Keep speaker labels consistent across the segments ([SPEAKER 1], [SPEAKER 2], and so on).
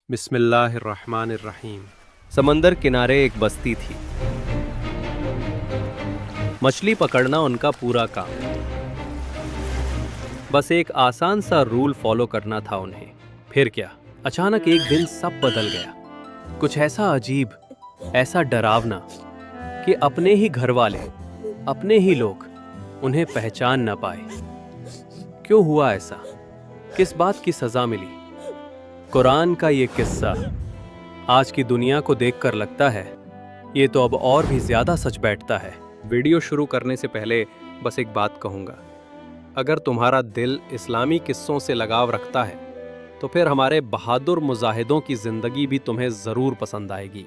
[SPEAKER 1] बिस्मिल्लाहिर्रहमानिर्रहीम। समंदर किनारे एक बस्ती थी। मछली पकड़ना उनका पूरा काम। बस एक आसान सा रूल फॉलो करना था उन्हें। फिर क्या, अचानक एक दिन सब बदल गया। कुछ ऐसा अजीब, ऐसा डरावना कि अपने ही घर वाले, अपने ही लोग उन्हें पहचान न पाए। क्यों हुआ ऐसा? किस बात की सजा मिली? कुरान का ये किस्सा आज की दुनिया को देखकर लगता है ये तो अब और भी ज्यादा सच बैठता है। वीडियो शुरू करने से पहले बस एक बात कहूंगा, अगर तुम्हारा दिल इस्लामी किस्सों से लगाव रखता है तो फिर हमारे बहादुर मुजाहिदों की जिंदगी भी तुम्हें जरूर पसंद आएगी।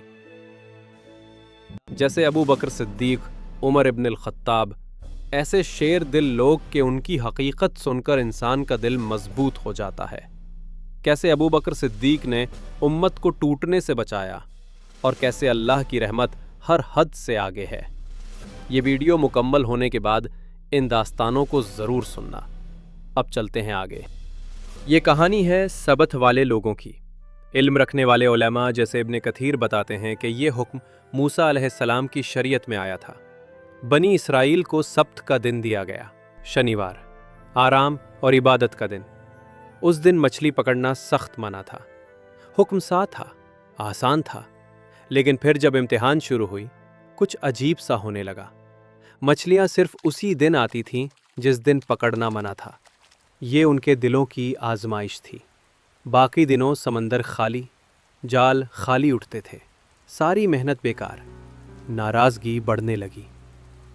[SPEAKER 1] जैसे अबू बकर सिद्दीक, उमर इब्न अल खत्ताब, ऐसे शेर दिल लोग कि उनकी हकीकत सुनकर इंसान का दिल मजबूत हो जाता है। कैसे अबू बकर सिद्दीक ने उम्मत को टूटने से बचाया और कैसे अल्लाह की रहमत हर हद से आगे है। ये वीडियो मुकम्मल होने के बाद इन दास्तानों को ज़रूर सुनना। अब चलते हैं आगे। ये कहानी है सबत वाले लोगों की। इल्म रखने वाले उलेमा जैसे इब्न कथीर बताते हैं कि ये हुक्म मूसा अलैहिस्सलाम की शरीयत में आया था। बनी इसराइल को सब्त का दिन दिया गया, शनिवार, आराम और इबादत का दिन। उस दिन मछली पकड़ना सख्त मना था। हुक्म सा था, आसान था, लेकिन फिर जब इम्तिहान शुरू हुई कुछ अजीब सा होने लगा। मछलियां सिर्फ उसी दिन आती थीं जिस दिन पकड़ना मना था। ये उनके दिलों की आजमाइश थी। बाकी दिनों समंदर खाली, जाल खाली उठते थे, सारी मेहनत बेकार। नाराज़गी बढ़ने लगी।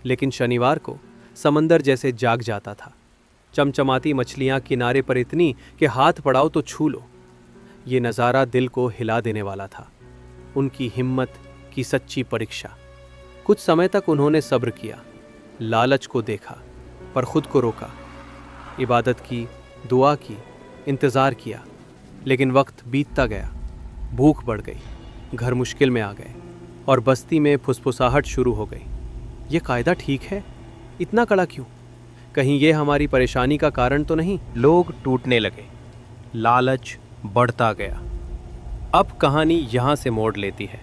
[SPEAKER 1] लेकिन शनिवार को समंदर जैसे जाग जाता था। चमचमाती मछलियां किनारे पर इतनी कि हाथ पड़ाओ तो छू लो। ये नज़ारा दिल को हिला देने वाला था। उनकी हिम्मत की सच्ची परीक्षा। कुछ समय तक उन्होंने सब्र किया, लालच को देखा पर खुद को रोका, इबादत की, दुआ की, इंतज़ार किया। लेकिन वक्त बीतता गया, भूख बढ़ गई, घर मुश्किल में आ गए और बस्ती में फुसफुसाहट शुरू हो गई। ये कायदा ठीक है? इतना कड़ा क्यों? कहीं ये हमारी परेशानी का कारण तो नहीं? लोग टूटने लगे, लालच बढ़ता गया। अब कहानी यहाँ से मोड़ लेती है।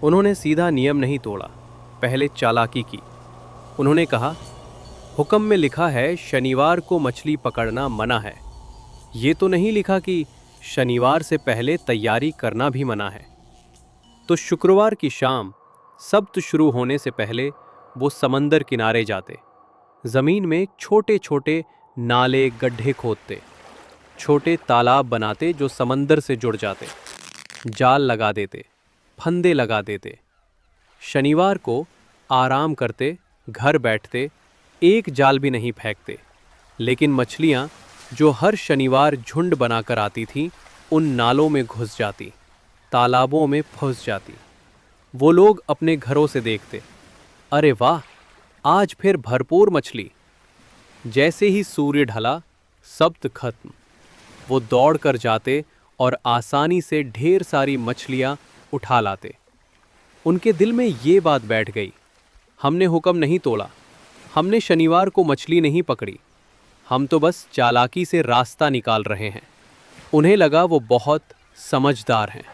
[SPEAKER 1] उन्होंने सीधा नियम नहीं तोड़ा, पहले चालाकी की। उन्होंने कहा, हुक्म में लिखा है शनिवार को मछली पकड़ना मना है। ये तो नहीं लिखा कि शनिवार से पहले तैयारी करना भी मना है। तो शुक्रवार की शाम सब्त शुरू होने से पहले वो समंदर किनारे जाते। ज़मीन में छोटे छोटे नाले, गड्ढे खोदते, छोटे तालाब बनाते जो समंदर से जुड़ जाते। जाल लगा देते, फंदे लगा देते। शनिवार को आराम करते, घर बैठते, एक जाल भी नहीं फेंकते। लेकिन मछलियाँ जो हर शनिवार झुंड बनाकर आती थीं, उन नालों में घुस जाती, तालाबों में फंस जाती। वो लोग अपने घरों से देखते, अरे वाह, आज फिर भरपूर मछली। जैसे ही सूर्य ढला, सब्त खत्म। वो दौड़ कर जाते और आसानी से ढेर सारी मछलियाँ उठा लाते। उनके दिल में ये बात बैठ गई, हमने हुक्म नहीं तोड़ा, हमने शनिवार को मछली नहीं पकड़ी, हम तो बस चालाकी से रास्ता निकाल रहे हैं। उन्हें लगा वो बहुत समझदार हैं,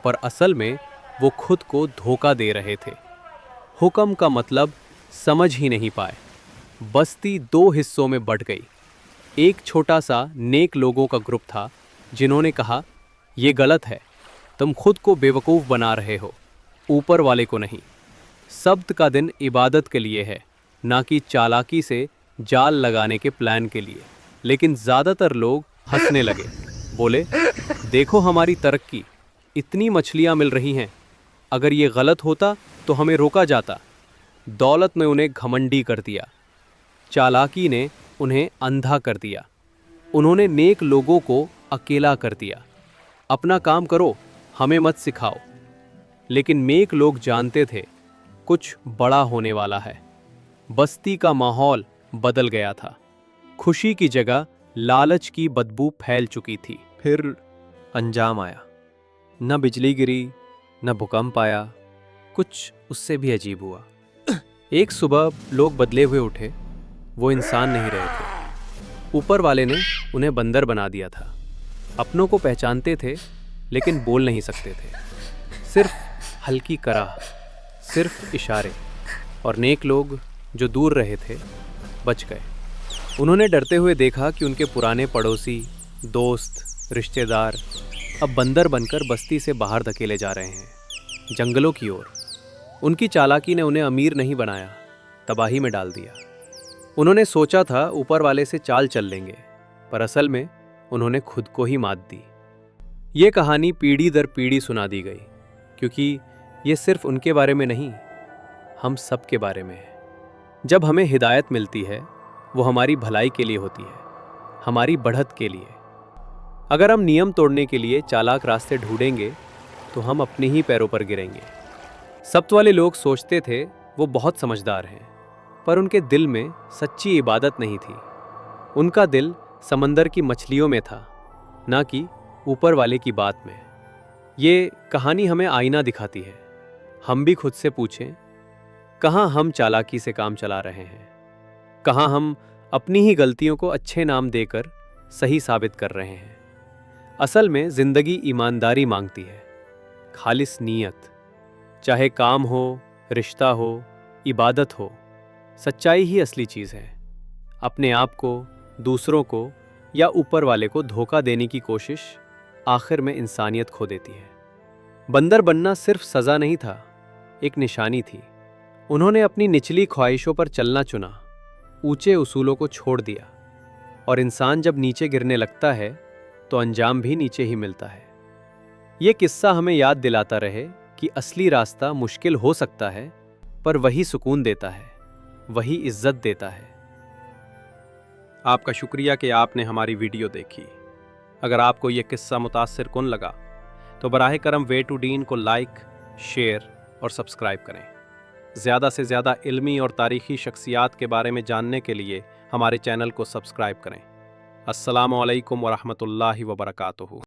[SPEAKER 1] पर असल में वो खुद को धोखा दे रहे थे। हुक्म का मतलब समझ ही नहीं पाए। बस्ती दो हिस्सों में बंट गई। एक छोटा सा नेक लोगों का ग्रुप था जिन्होंने कहा, ये गलत है, तुम खुद को बेवकूफ़ बना रहे हो, ऊपर वाले को नहीं। सब्त का दिन इबादत के लिए है, ना कि चालाकी से जाल लगाने के प्लान के लिए। लेकिन ज़्यादातर लोग हंसने लगे, बोले, देखो हमारी तरक्की, इतनी मछलियाँ मिल रही हैं, अगर ये गलत होता तो हमें रोका जाता। दौलत ने उन्हें घमंडी कर दिया, चालाकी ने उन्हें अंधा कर दिया। उन्होंने नेक लोगों को अकेला कर दिया। अपना काम करो, हमें मत सिखाओ। लेकिन नेक लोग जानते थे कुछ बड़ा होने वाला है। बस्ती का माहौल बदल गया था। खुशी की जगह लालच की बदबू फैल चुकी थी। फिर अंजाम आया। न बिजली गिरी, न भूकंप आया, कुछ उससे भी अजीब हुआ। एक सुबह लोग बदले हुए उठे। वो इंसान नहीं रहे थे। ऊपर वाले ने उन्हें बंदर बना दिया था। अपनों को पहचानते थे, लेकिन बोल नहीं सकते थे। सिर्फ हल्की कराह, सिर्फ इशारे, और नेक लोग जो दूर रहे थे बच गए। उन्होंने डरते हुए देखा कि उनके पुराने पड़ोसी, दोस्त, रिश्तेदार अब बंदर बनकर बस्ती से बाहर धकेले जा रहे हैं, जंगलों की ओर। उनकी चालाकी ने उन्हें अमीर नहीं बनाया, तबाही में डाल दिया। उन्होंने सोचा था ऊपर वाले से चाल चल लेंगे, पर असल में उन्होंने खुद को ही मात दी। ये कहानी पीढ़ी दर पीढ़ी सुना दी गई, क्योंकि ये सिर्फ उनके बारे में नहीं, हम सब के बारे में है। जब हमें हिदायत मिलती है, वो हमारी भलाई के लिए होती है, हमारी बढ़त के लिए। अगर हम नियम तोड़ने के लिए चालाक रास्ते ढूंढेंगे तो हम अपने ही पैरों पर गिरेंगे। सब्त वाले लोग सोचते थे वो बहुत समझदार हैं, पर उनके दिल में सच्ची इबादत नहीं थी। उनका दिल समंदर की मछलियों में था, ना कि ऊपर वाले की बात में। ये कहानी हमें आईना दिखाती है। हम भी खुद से पूछें, कहाँ हम चालाकी से काम चला रहे हैं? कहाँ हम अपनी ही गलतियों को अच्छे नाम देकर सही साबित कर रहे हैं? असल में जिंदगी ईमानदारी मांगती है, खालिस नीयत। चाहे काम हो, रिश्ता हो, इबादत हो, सच्चाई ही असली चीज़ है। अपने आप को, दूसरों को या ऊपर वाले को धोखा देने की कोशिश आखिर में इंसानियत खो देती है। बंदर बनना सिर्फ सज़ा नहीं था, एक निशानी थी। उन्होंने अपनी निचली ख्वाहिशों पर चलना चुना, ऊंचे उसूलों को छोड़ दिया। और इंसान जब नीचे गिरने लगता है तो अंजाम भी नीचे ही मिलता है। ये किस्सा हमें याद दिलाता रहे कि असली रास्ता मुश्किल हो सकता है, पर वही सुकून देता है, वही इज्जत देता है। आपका शुक्रिया कि आपने हमारी वीडियो देखी। अगर आपको यह किस्सा मुतासिर कुन लगा तो बराह करम वे टू डीन को लाइक, शेयर और सब्सक्राइब करें। ज़्यादा से ज़्यादा इल्मी और तारीख़ी शख्सियात के बारे में जानने के लिए हमारे चैनल को सब्सक्राइब करें। अस्सलामु अलैकुम वरहमतुल्लाहि वबरकातुहू।